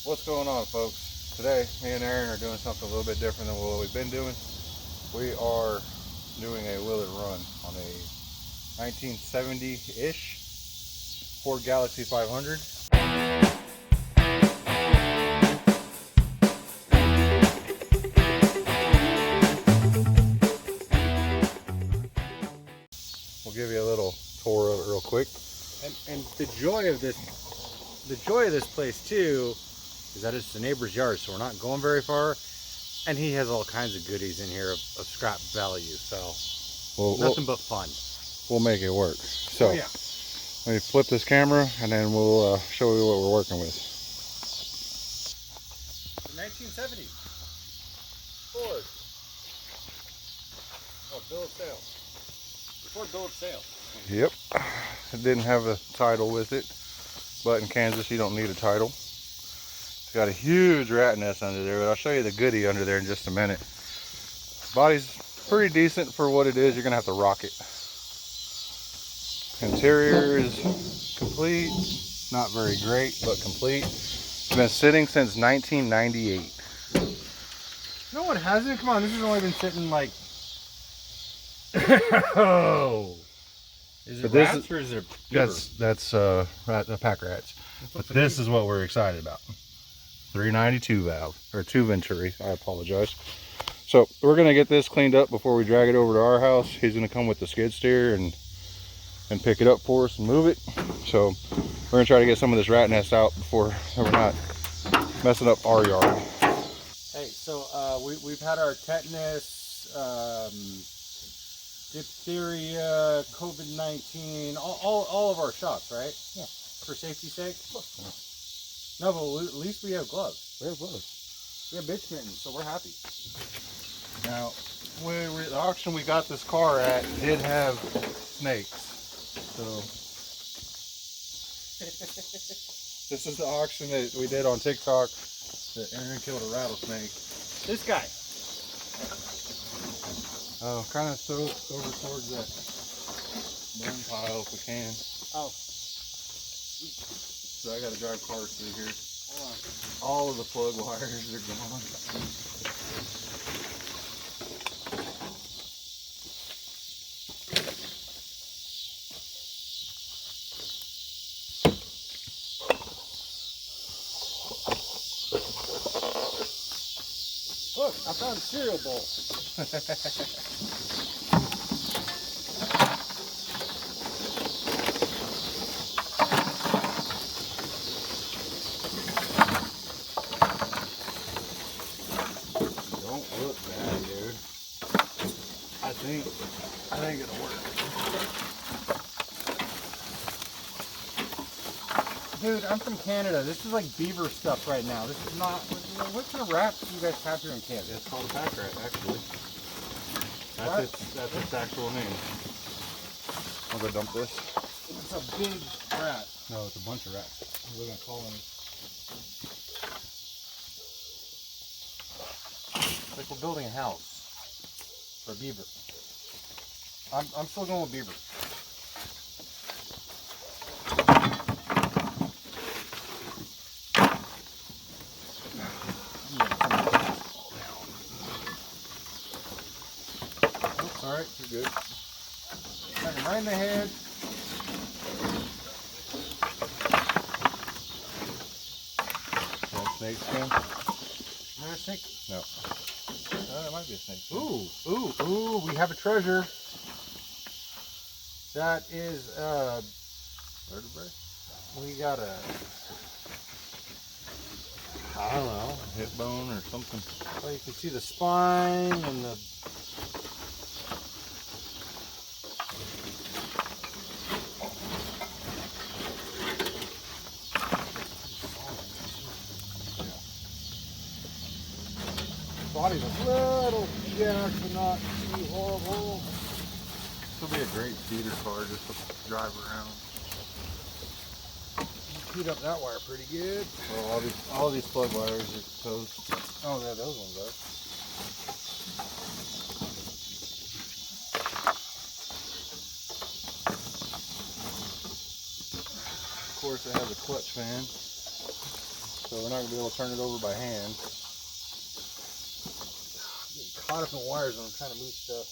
What's going on, folks? Today, me and Aaron are doing something a little bit different than what we've been doing. We are doing a wheel it run on a 1970-ish Ford Galaxie 500. We'll give you a little tour of it real quick. And the joy of this place too is that it's the neighbor's yard, so we're not going very far, and he has all kinds of goodies in here of scrap value, so nothing but fun. We'll make it work. So yeah, let me flip this camera and then we'll show you what we're working with. the 1970 Ford. Oh, bill of sale. Ford bill of sale. Yep, it didn't have a title with it, but in Kansas you don't need a title. It's got a huge rat nest under there, but I'll show you the goodie under there in just a minute. Body's pretty decent for what it is. You're gonna have to rock it. Interior is complete, not very great, but complete. It's been sitting since 1998. No, it hasn't. Come on, this has only been sitting like. Oh. Is it rats or is it a beaver? That's pack rats. But this is what we're excited about. 392 valve, or 2 Venturi, I apologize. So we're gonna get this cleaned up before we drag it over to our house. He's gonna come with the skid steer and pick it up for us and move it. So we're gonna try to get some of this rat nest out before we're not messing up our yard. Hey, so we've had our tetanus, diphtheria, COVID-19, all of our shots, right? Yeah. For safety's sake? No, but at least we have gloves. We have gloves. We have bitch mittens, so we're happy. Now, the auction we got this car at did have snakes. So this is the auction that we did on TikTok that Aaron killed a rattlesnake. This guy. Oh, kind of throw it over towards that burn pile if we can. Oh. So I got to drive cars through here. Hold on. All of the plug wires are gone. Look, I found a cereal bowl. Don't look bad, dude. I think it'll work. Dude, I'm from Canada. This is like beaver stuff right now. This is not. What kind of rats do you guys have here in Canada? It's called a pack rat, actually. That's its actual name. I'll go dump this. It's a big rat. No, it's a bunch of rats. We're gonna call him. Like we're building a house for a beaver. I'm still going with beaver. Oops, all right, you're good. Smack him right in the head. That snake skin? Is there a snake? No. That might be a snake. Ooh, we have a treasure. That is, Vertebrae? we got a, I don't know, hip bone or something. well, you can see the spine and the, body's a little jacked, but not too horrible. This will be a great feeder car just to drive around. Heat up that wire pretty good. Well, all these plug wires are toast. Oh, yeah, those ones are. Of course, it has a clutch fan. so we're not going to be able to turn it over by hand. Getting caught up in wires when I'm trying to move stuff.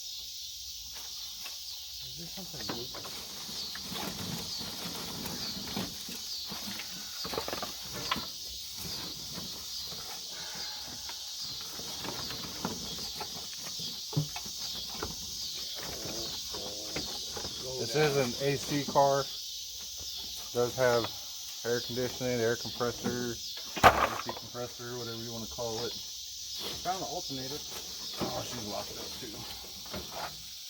Is there something loose? This is an AC car. Does have air conditioning, air compressor, AC compressor, whatever you want to call it. Found the alternator. Oh, she's locked up too.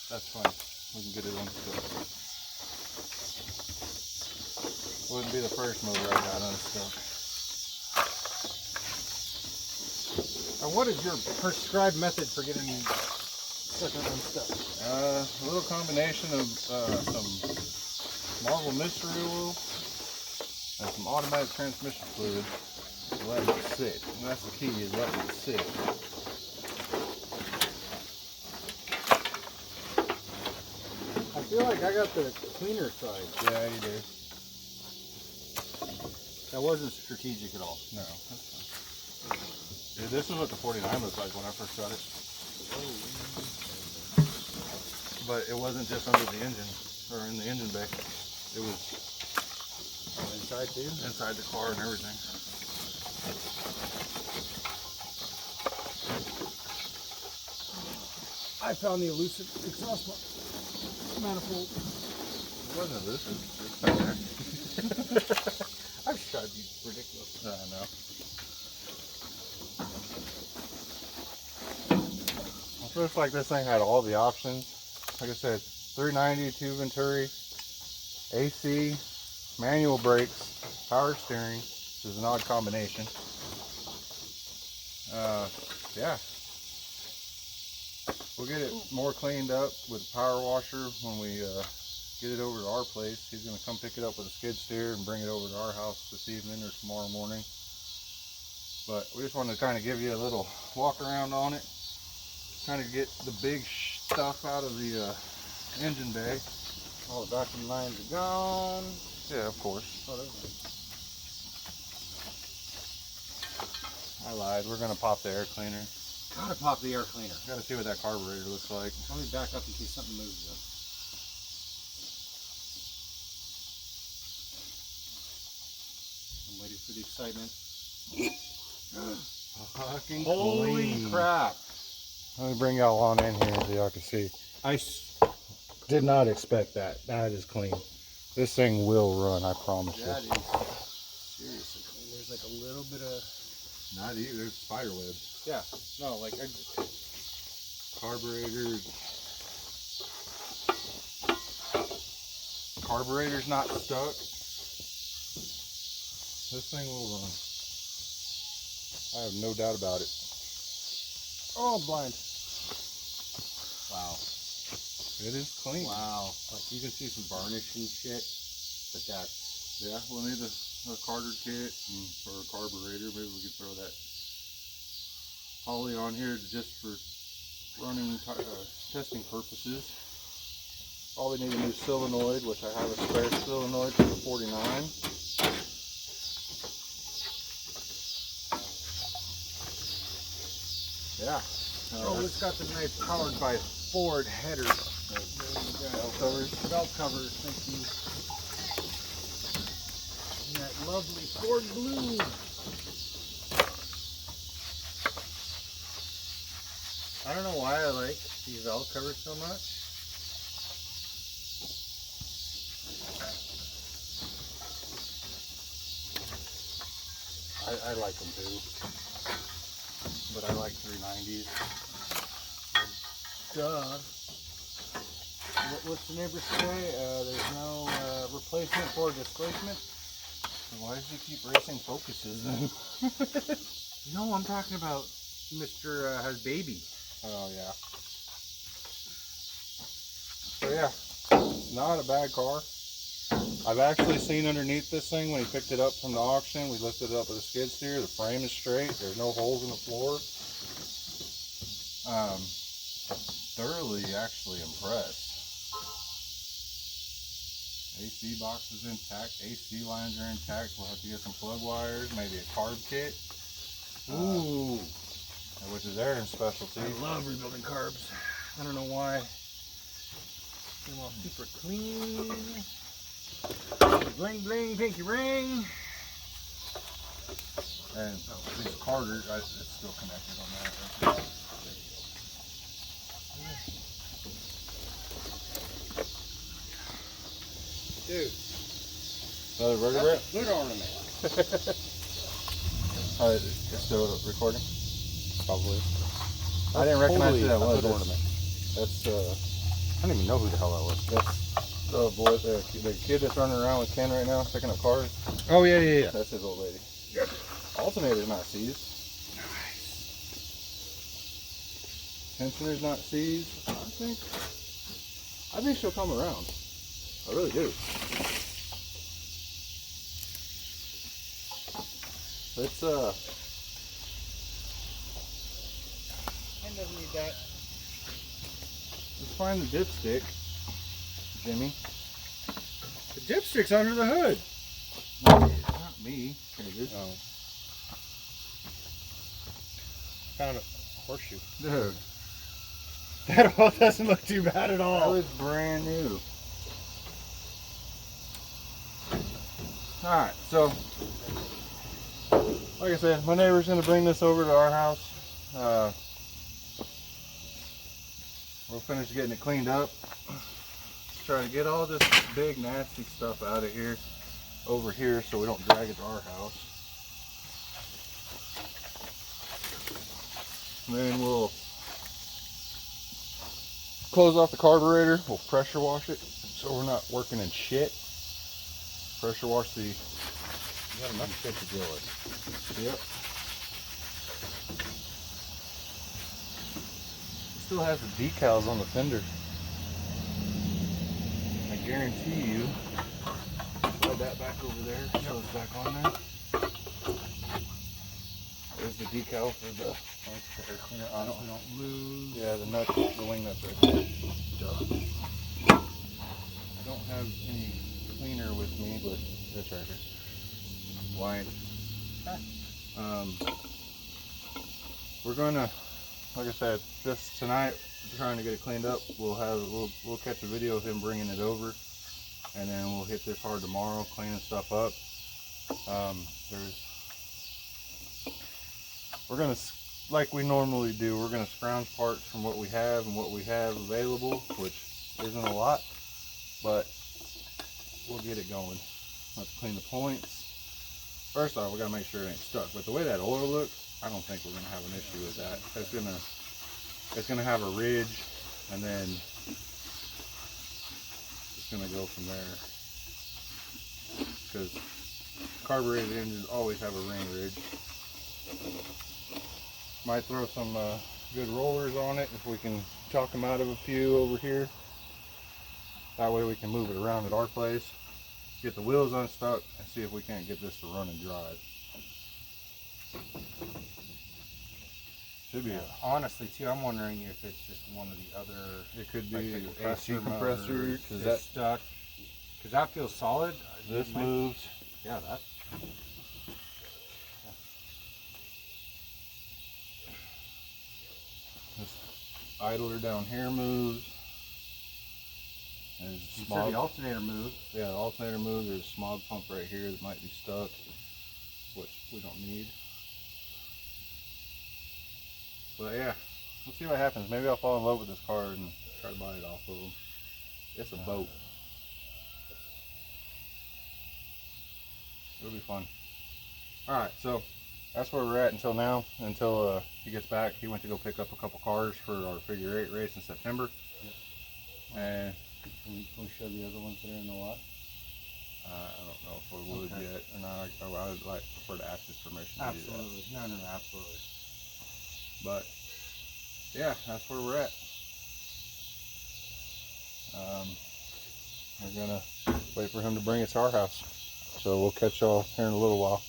That's fine. We can get it unstuck. Wouldn't be the first motor I got unstuck. And what is your prescribed method for getting stuff unstuck? A little combination of some Marvel mystery oil and some automatic transmission fluid. Let it sit. And that's the key, is letting it sit. I feel like I got the cleaner side. Yeah, you do. That wasn't strategic at all. No, that's fine. Dude, this is what the 49 looked like when I first got it. But it wasn't just under the engine, or in the engine bay. It was Inside too? inside the car and everything. I found the elusive exhaust manifold. It wasn't elusive. It's back there. I've tried to be ridiculous. I know. It looks like this thing had all the options. Like I said, 390, 2 Venturi, AC, manual brakes, power steering, which is an odd combination. Yeah. We'll get it more cleaned up with a power washer when we get it over to our place. He's going to come pick it up with a skid steer and bring it over to our house this evening or tomorrow morning. But we just wanted to kind of give you a little walk around on it. Kind of get the big stuff out of the engine bay. All the vacuum lines are gone. Yeah, of course. I lied. We're going to pop the air cleaner. Gotta pop the air cleaner. Gotta see what that carburetor looks like. Let me back up in case something moves though. I'm waiting for the excitement. Fucking Holy clean. crap. Let me bring y'all on in here so y'all can see. I did not expect that. That is clean. This thing will run, I promise you. That is seriously clean. There's like a little bit of... Not either. There's spider webs. Yeah. No, like... Carburetor's not stuck. This thing will run. I have no doubt about it. Oh, I'm blind. Wow. It is clean. Wow. Like you can see some varnish and shit, but that's... Yeah, we'll need a Carter kit and for a carburetor. Maybe we could throw that poly on here just for running testing purposes. Probably need a new solenoid, which I have a spare solenoid for the 49. Yeah. Oh, it's got the nice powered by Ford header. Belt covers. Belt covers, thank you. And that lovely Ford blue. I don't know why I like these belt covers so much. I like them too, but I like 390s. Duh. What's the neighbor say? There's no replacement for displacement? Why does he keep racing focuses then? No, I'm talking about Mr. Has baby. Oh yeah. So yeah, it's not a bad car. I've actually seen underneath this thing when he picked it up from the auction. We lifted it up with a skid steer. The frame is straight. There's no holes in the floor. Thoroughly actually impressed. AC box is intact. AC lines are intact. We'll have to get some plug wires, maybe a carb kit. Ooh. Which is Aaron's specialty. I love rebuilding carbs. I don't know why. Get them all super clean. Bling bling, pinky ring. And these carders, it's still connected on that. Right? Dude. Another vertebrae? Good ornament. It's still recording? Probably. I didn't recognize who that was. That's I don't even know who the hell that was. That's the boy, the kid that's running around with Ken right now, picking up cars. Oh yeah, yeah, yeah. That's his old lady. Alternator's not seized. Nice. Tensioner's not seized. I think she'll come around. I really do. Let's Ken doesn't need that. let's find the dipstick, Jimmy. The dipstick's under the hood. Not me. Here it is. Oh. Found a horseshoe. Dude, That all doesn't look too bad at that all. was brand new. Alright, so like I said, my neighbor's gonna bring this over to our house. We'll finish getting it cleaned up. Try to get all this big nasty stuff out of here over here so we don't drag it to our house. And then we'll close off the carburetor. We'll pressure wash it so we're not working in shit. Pressure wash the. You got enough shit to deal with. Yep. Still has the decals on the fender. I guarantee you. Slide that back over there. So it's back on there. There's the decal for the air cleaner. I don't lose. Yeah, the nuts, the wing nuts right there. Duh. I don't have any cleaner with me, but that's right here. Wine. We're gonna, like I said, just tonight, trying to get it cleaned up. We'll catch a video of him bringing it over, and then we'll hit this hard tomorrow, cleaning stuff up. We're gonna, like we normally do, we're gonna scrounge parts from what we have and what we have available, which isn't a lot, but we'll get it going. Let's clean the points. First off, we gotta make sure it ain't stuck. But the way that oil looks, I don't think we're gonna have an issue with that. It's gonna have a ridge, and then it's gonna go from there. Because carbureted engines always have a ring ridge. Might throw some good rollers on it if we can chalk them out of a few over here. That way we can move it around at our place. Get the wheels unstuck and see if we can't get this to run and drive. Should be. Honestly, too, I'm wondering if it's just one of the other. It could like be the AC compressor. Because that stuck. Because that feels solid. This moves. Yeah, that. This idler down here moves. There's You said the alternator moved. Yeah, the alternator moves. There's a smog pump right here that might be stuck, which we don't need. But yeah, we'll see what happens. Maybe I'll fall in love with this car and try to buy it off of them. It's a boat. It'll be fun. Alright, so that's where we're at until now. Until he gets back. He went to go pick up a couple cars for our figure 8 race in September. Yep. And Can we show the other ones that are in the lot? I don't know if we would yet or not. I would prefer to ask his permission to do that. Absolutely. No, absolutely. But yeah, that's where we're at. We're gonna wait for him to bring it to our house. So we'll catch y'all here in a little while.